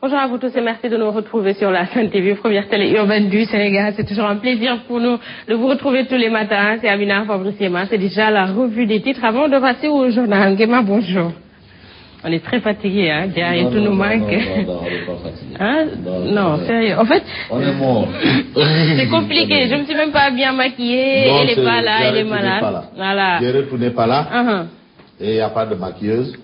Bonjour à vous tous et merci de nous retrouver sur la Sen TV, première télé urbaine du Sénégal. C'est toujours un plaisir pour nous de vous retrouver tous les matins. C'est Amina Fabrice-Yema. C'est déjà la revue des titres avant de passer au journal. Nguema, bonjour. On est très fatigué, hein. Derrière tout nous manque. Non, on n'est pas fatigué. Hein? Non, sérieux. En fait, on est mort. C'est compliqué. Je me suis même pas bien maquillée. Non, elle est pas là, elle est malade. Voilà. Guéret n'est pas là. Et il n'y a pas de maquilleuse.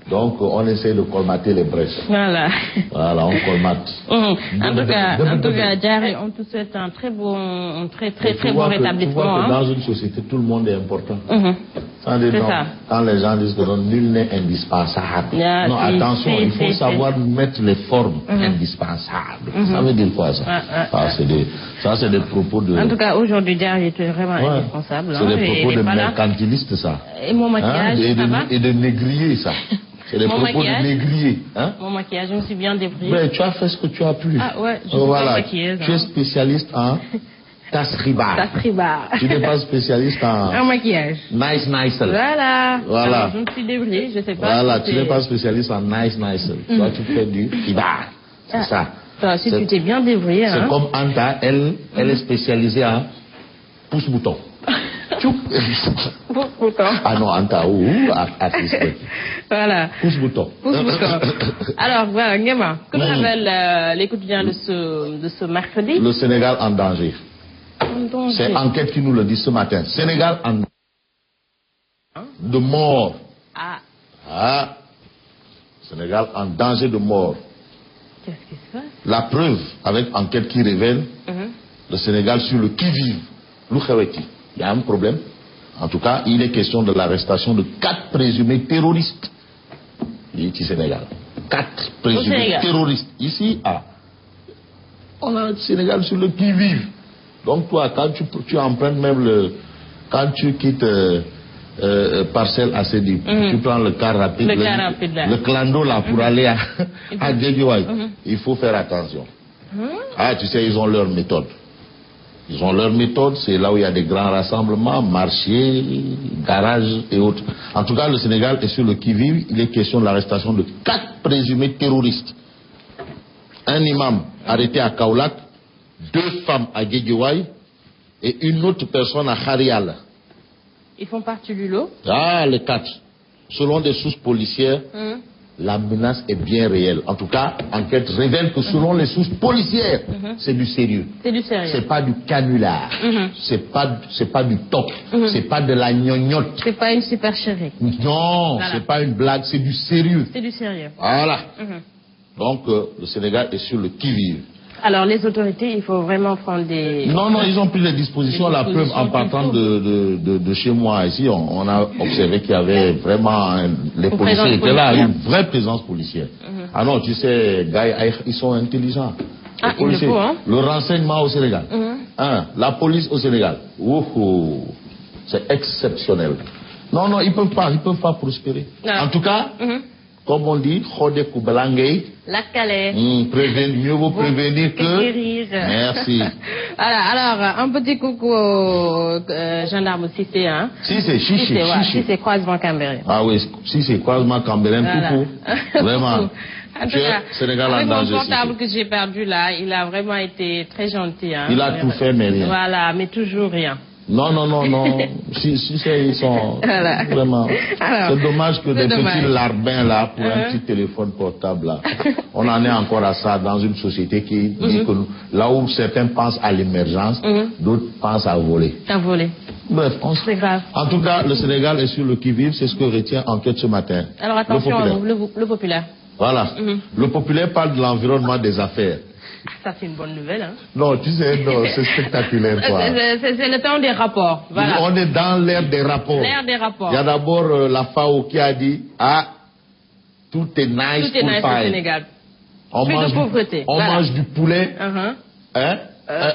Donc, on essaie de colmater les brèches. Voilà. Voilà, on colmate. En tout cas, Diarry, on te souhaite un très bon rétablissement. Tu vois que dans une société, tout le monde est important. C'est ça. Quand les gens disent que nul n'est indispensable. Non, attention, il faut savoir mettre les formes indispensables. Ça veut dire quoi, ça? Ça, c'est des propos de... En tout cas, aujourd'hui, Diarry est vraiment indispensable. C'est des propos de mercantilistes, ça. Et mon maquillage, ça va? Et de négrier, ça. C'est des propos de négrier. Mon maquillage, je me suis bien débrouillée. Mais tu as fait ce que tu as pu. Ah ouais, je suis pas maquilleuse. Tu es spécialiste en tasribar. Tu n'es pas spécialiste en maquillage. Nice. Voilà. Alors, je me suis débrouillée, je sais pas. Voilà, tu n'es pas spécialiste en nice. Toi, tu fais du ibar. C'est ça. Toi, si tu t'es bien débrouillée. C'est comme Anta, elle est spécialisée en pouce-bouton. Pouce-bouton. Ah non, Anta, artiste. Voilà. Pouce-bouton. Alors, voilà, Nguema, que révèlent les quotidiens de ce mercredi? Le Sénégal en danger. C'est Enquête qui nous le dit ce matin. Sénégal en danger de mort. Sénégal en danger de mort. Qu'est-ce qui se passe? La preuve avec Enquête qui révèle le Sénégal sur le qui-vive. Il y a un problème. En tout cas, il est question de l'arrestation de 4 présumés terroristes. Ici, Sénégal. 4 présumés terroristes. Ici, on a le Sénégal sur le qui-vive. Donc, toi, quand tu empruntes même quand tu quittes Parcelles ACD, tu prends le car rapide, le clando là, pour aller à Djegouaï, il faut faire attention. Tu sais, ils ont leur méthode. Ils ont leur méthode, c'est là où il y a des grands rassemblements, marchés, garages et autres. En tout cas, le Sénégal est sur le qui-vive. Il est question de l'arrestation de 4 présumés terroristes. Un imam arrêté à Kaolack, 2 femmes à Guédiouaï et une autre personne à Kharial. Ils font partie du lot? Les 4. Selon des sources policières, la menace est bien réelle. En tout cas, Enquête révèle que selon les sources policières, c'est du sérieux. C'est du sérieux. C'est pas du canular. C'est pas du top. C'est pas de la gnognotte. C'est pas une supercherie. Non, c'est pas une blague, c'est du sérieux. C'est du sérieux. Voilà. Donc, le Sénégal est sur le qui-vive. Alors, les autorités, il faut vraiment prendre des... Non, ils ont pris les dispositions. La preuve, en partant de chez moi, ici, on a observé qu'il y avait vraiment... Les policiers étaient là, une vraie présence policière. Ah non, tu sais, gars, ils sont intelligents. Il le faut, hein? Le renseignement au Sénégal. La police au Sénégal. C'est exceptionnel. Non, ils peuvent pas prospérer. En tout cas... Comme on dit, la calais. Mieux vaut prévenir que guérir. Merci. Voilà, alors, un petit coucou au gendarme Cissé, hein. Cissé, croisement Cambérène. Ah oui, Cissé, croisement Cambérène, tout. Vraiment. Sénégal en danger. Mon portable que j'ai perdu là, il a vraiment été très gentil, hein. Il a tout fait, mais rien. Voilà, mais toujours rien. Non. Si ils sont vraiment... C'est dommage que des petits larbins là, pour un petit téléphone portable là. On en est encore à ça dans une société qui dit que là où certains pensent à l'émergence, d'autres pensent à voler. Bref, c'est grave. En tout cas, le Sénégal est sur le qui-vive, c'est ce que retient Enquête ce matin. Alors attention, le populaire. Voilà. Le populaire parle de l'environnement des affaires. Ça, c'est une bonne nouvelle, hein? Non, tu sais, c'est spectaculaire, quoi. C'est le temps des rapports. Voilà. On est dans l'ère des rapports. Il y a d'abord la FAO qui a dit, tout est nice au Sénégal. Plus de pauvreté. On mange du poulet.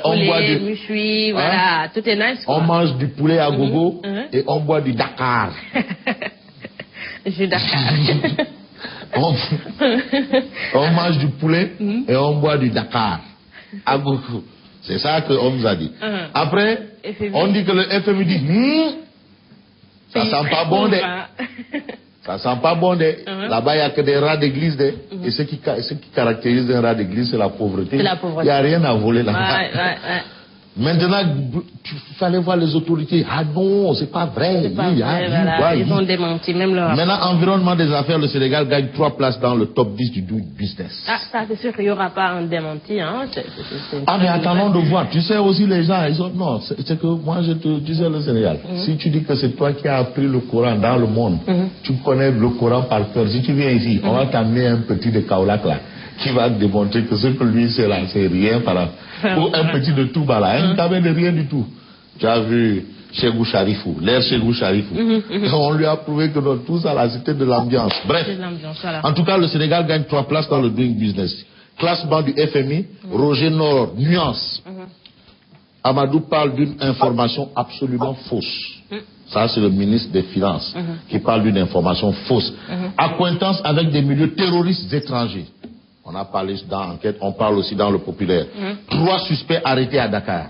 On boit du méchoui, voilà, tout est nice, quoi. On mange du poulet à gogo et on boit du Dakar. Du Dakar. On mange du poulet et on boit du Dakar. À beaucoup. C'est ça qu'on nous a dit. Après, on dit que le FMI dit ça sent pas bon. Ça sent pas bon, là-bas, il n'y a que des rats d'église, et ce qui caractérise un rat d'église, c'est la pauvreté. C'est la pauvreté. Il n'y a rien à voler là-bas. Ouais. Maintenant, il fallait voir les autorités. Ah non, c'est pas vrai. Ils ont démenti, même leur... Maintenant, environnement des affaires, le Sénégal gagne 3 places dans le top 10 du doing business. Ah, ça, c'est sûr qu'il n'y aura pas un démenti, hein. Mais attendons de voir. Tu sais aussi, les gens, ils ont... Non, c'est que moi, tu sais, le Sénégal, si tu dis que c'est toi qui as appris le Coran dans le monde, tu connais le Coran par cœur. Si tu viens ici, on va t'amener un petit de Kaolack là, qui va te démontrer que ce que lui, c'est là, c'est rien par là. Ou un petit de Touba là, un gamin de rien du tout. Tu as vu Cheikhou Charifou, l'air Cheikhou Charifou. On lui a prouvé que dans tout ça, là, c'était de l'ambiance. Bref, voilà. En tout cas, le Sénégal gagne 3 places dans le doing business. Classement du FMI, Roger Nord, nuance. Amadou parle d'une information absolument fausse. Ça, c'est le ministre des Finances qui parle d'une information fausse. Accointance avec des milieux terroristes étrangers. On a parlé dans l'enquête, on parle aussi dans le populaire. 3 suspects arrêtés à Dakar.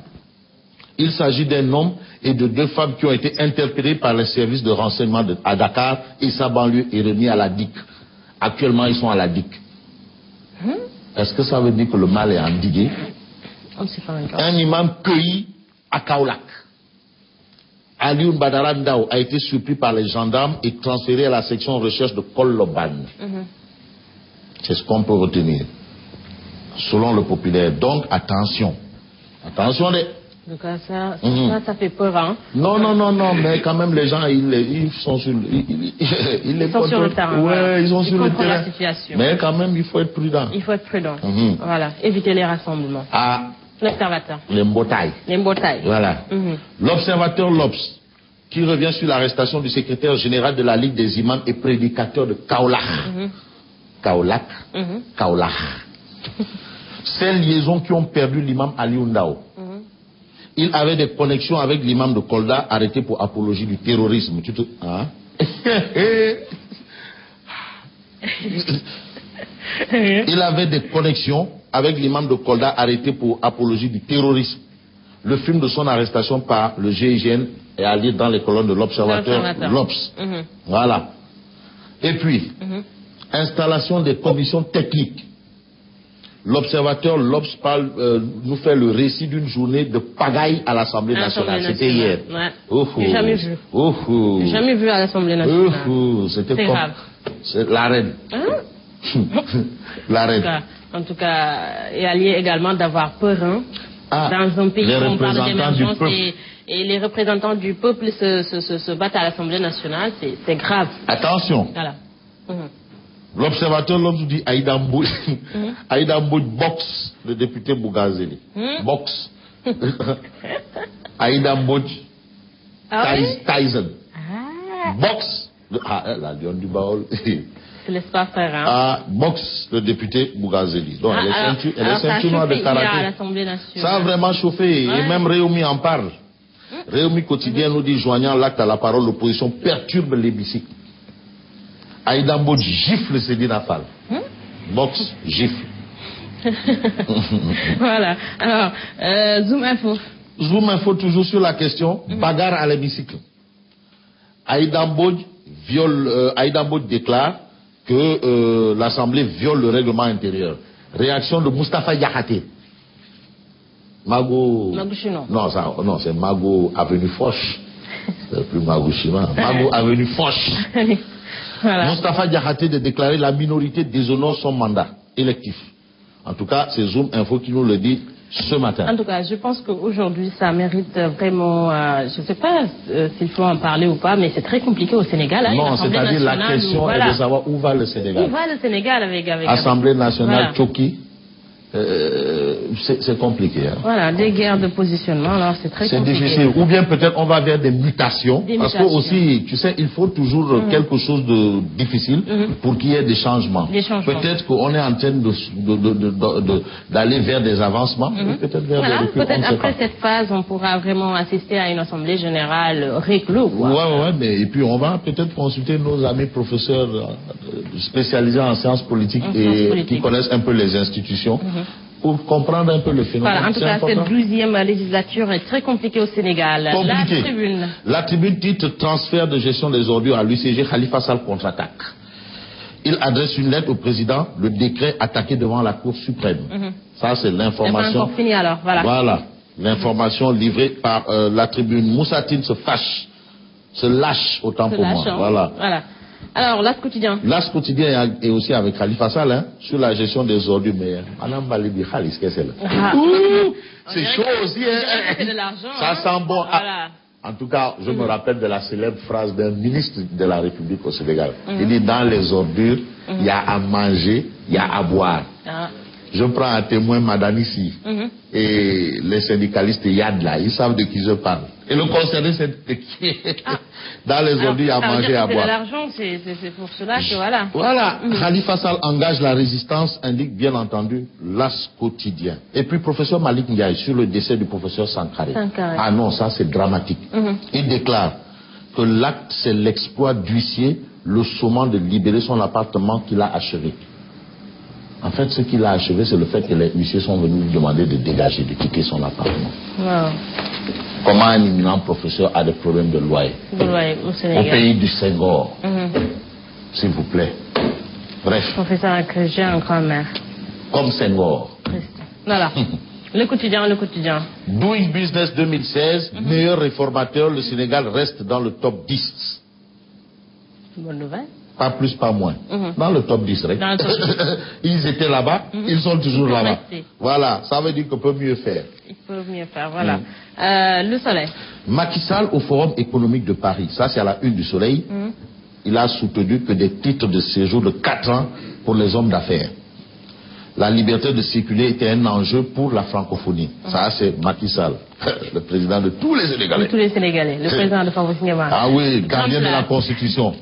Il s'agit d'un homme et de 2 femmes qui ont été interpellés par les services de renseignement à Dakar et sa banlieue est remis à la DIC. Actuellement, ils sont à la DIC. Est-ce que ça veut dire que le mal est endigué? Un imam cueilli à Kaolack. Alioune Badara Ndao a été surpris par les gendarmes et transféré à la section recherche de Koloban. C'est ce qu'on peut retenir, selon le populaire. Donc, attention. Attention, donc ça fait peur, hein? Non, mais quand même, les gens, ils sont sur le terrain. Ouais, ils sont sur le terrain. La situation. Mais quand même, il faut être prudent. Voilà, éviter les rassemblements. L'observateur. Les mbotailles. Voilà. L'observateur Lobs, qui revient sur l'arrestation du secrétaire général de la Ligue des imams et prédicateurs de Kaolack. Kaolack. Ces liaisons qui ont perdu l'imam Alioune Ndao. Il avait des connexions avec l'imam de Kolda arrêté pour apologie du terrorisme. Il avait des connexions avec l'imam de Kolda arrêté pour apologie du terrorisme. Le film de son arrestation par le GIGN est à lire dans les colonnes de l'Observateur Lobs. Voilà. Et puis, installation des commissions techniques. L'Observateur Lobs nous fait le récit d'une journée de pagaille à l'Assemblée nationale. C'était hier. J'ai jamais vu. J'ai jamais vu à l'Assemblée nationale. C'était comme grave. C'est la reine. La reine. En tout cas, et allié également d'avoir peur, hein, dans un pays où on parle d'émergence et les représentants du peuple se battent à l'Assemblée nationale, c'est grave. Attention. Voilà. L'Observateur Lobs dit Aïda Mbouj boxe le député Bougazeli. Boxe. Aïda Mbouj Tyson. Boxe. La Lyon du Baol. Se laisse pas faire, hein. Boxe le député Bougazeli. Donc elle est ceinture noire de karaté. Ça a vraiment chauffé. Et même Réumi en parle. Réumi quotidien nous dit, joignant l'acte à la parole, l'opposition perturbe l'hémicycle. Aïda Mbouj gifle Céline Afal. Boxe, gifle. Voilà. Alors, Zoom Info. Zoom Info toujours sur la question. Bagarre à l'hémicycle. Aïda Mbouj déclare que l'Assemblée viole le règlement intérieur. Réaction de Moustapha Diakhaté. Mago Chino. Non, c'est Mago Avenue Foch. C'est plus Mago Chima. Mago Avenue Foch. Voilà. Moustapha Diakhaté de déclarer la minorité déshonore son mandat électif. En tout cas, c'est Zoom Info qui nous le dit ce matin. En tout cas, je pense qu'aujourd'hui, ça mérite vraiment... je ne sais pas s'il faut en parler ou pas, mais c'est très compliqué au Sénégal. Hein, non, c'est-à-dire la question est de savoir où va le Sénégal. Où va le Sénégal avec Assemblée nationale, Tchoki. C'est compliqué. Hein. Voilà, des guerres de positionnement, alors c'est très compliqué. C'est difficile. Ou bien peut-être on va vers des mutations. Parce que aussi, tu sais, il faut toujours quelque chose de difficile pour qu'il y ait des changements. Peut-être qu'on est en train d'aller vers des avancements. Peut-être vers des reculs. Peut-être après cette phase, on pourra vraiment assister à une assemblée générale réclue. Ouais, mais et puis on va peut-être consulter nos amis professeurs spécialisés en sciences politiques qui connaissent un peu les institutions. pour comprendre un peu le phénomène. Voilà, en tout cas, cette 12e législature est très compliquée au Sénégal. Compliqué. La tribune. La tribune titre transfert de gestion des ordures à l'UCG, Khalifa Sall contre-attaque. Il adresse une lettre au président, le décret attaqué devant la Cour suprême. Ça, c'est l'information. C'est fini alors, voilà. Voilà, l'information livrée par la tribune. Moussatine se fâche, se lâche autant pour moi. Voilà. Alors, l'As quotidien. L'As quotidien est aussi avec Khalifa Sall, hein, sur la gestion des ordures. Mais Madame Balibi Khalis, qu'est-ce que c'est là? C'est chaud aussi. Hein. C'est de l'argent. Ça sent bon. Voilà. En tout cas, je me rappelle de la célèbre phrase d'un ministre de la République au Sénégal. Il dit, dans les ordures, il y a à manger, il y a à boire. Je prends à témoin Madame ici. Et les syndicalistes Yad là, ils savent de qui je parle. Et le concerné, c'est de qui dans les ordures, il y a à manger et à boire. C'est l'argent, c'est pour cela que voilà. Voilà, Khalifa Sall engage la résistance, indique bien entendu l'As quotidien. Et puis professeur Malik Ndiaye sur le décès du professeur Sankaré. Ah non, ça c'est dramatique. Il déclare que l'acte c'est l'exploit d'huissier, le sommant de libérer son appartement qu'il a achevé. En fait, ce qu'il a achevé, c'est le fait que les huissiers sont venus lui demander de dégager, de quitter son appartement. Comment un éminent professeur a des problèmes de loyer au pays du Senghor, s'il vous plaît. Bref. Professeur agrégé en grammaire. Comme Senghor. Voilà. Le quotidien. Doing Business 2016, meilleur réformateur, le Sénégal reste dans le top 10. Bonne nouvelle. Pas plus, pas moins. Dans le top 10. Dans le top 10. Ils étaient là-bas, ils sont toujours là-bas. Voilà, ça veut dire qu'on peut mieux faire. Il peut mieux faire, voilà. Le Soleil. Macky Sall au Forum économique de Paris. Ça, c'est à la une du Soleil. Il a soutenu que des titres de séjour de 4 ans pour les hommes d'affaires. La liberté de circuler était un enjeu pour la francophonie. Ça, c'est Macky Sall, le président de tous les Sénégalais. De tous les Sénégalais, le président de Fabrice Nguema. Ah oui, gardien de la Constitution.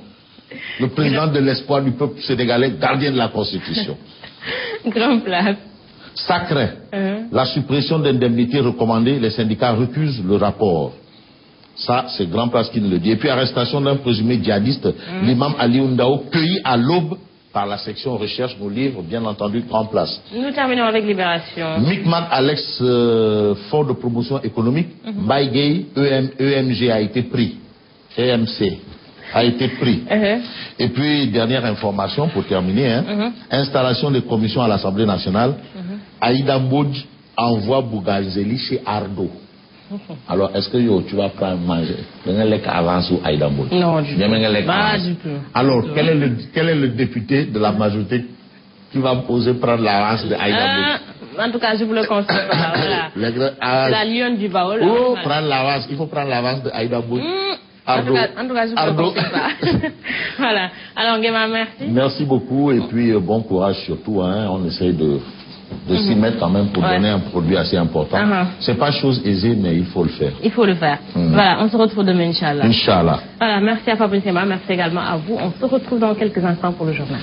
Le président de l'espoir du peuple sénégalais, gardien de la Constitution. Grand place. Sacré. La suppression d'indemnités recommandées, les syndicats recusent le rapport. Ça, c'est Grand Place qui nous le dit. Et puis, arrestation d'un présumé djihadiste, l'imam Ali Oundao, cueilli à l'aube par la section recherche, nous livre, bien entendu, Grand Place. Nous terminons avec Libération. Micmac Alex, fonds de promotion économique, Mbaye Gueye, EMG a été pris. EMC a été pris. Et puis, dernière information pour terminer, installation des commissions à l'Assemblée nationale, Aïda Mbodj envoie Bougazelli chez Ardo. Alors, est-ce que tu vas prendre manger avance ou Aïda Mbodj? Non, pas du tout. Alors, quel est le député de la majorité qui va oser prendre l'avance de Aïda Mbodj? En tout cas, je vous le conseille pas. Voilà. La lionne du Baol. Oh, prendre l'avance. Il faut prendre l'avance de Aïda Mbodj. En tout cas, je ne peux pas. Voilà. Alors, Nguema, merci. Merci beaucoup et puis bon courage surtout. Hein. On essaye de s'y mettre quand même pour donner un produit assez important. C'est pas chose aisée, mais il faut le faire. Il faut le faire. Voilà, on se retrouve demain, Inch'Allah. Inch'Allah. Voilà, merci à Fabrice Nguema, merci également à vous. On se retrouve dans quelques instants pour le journal.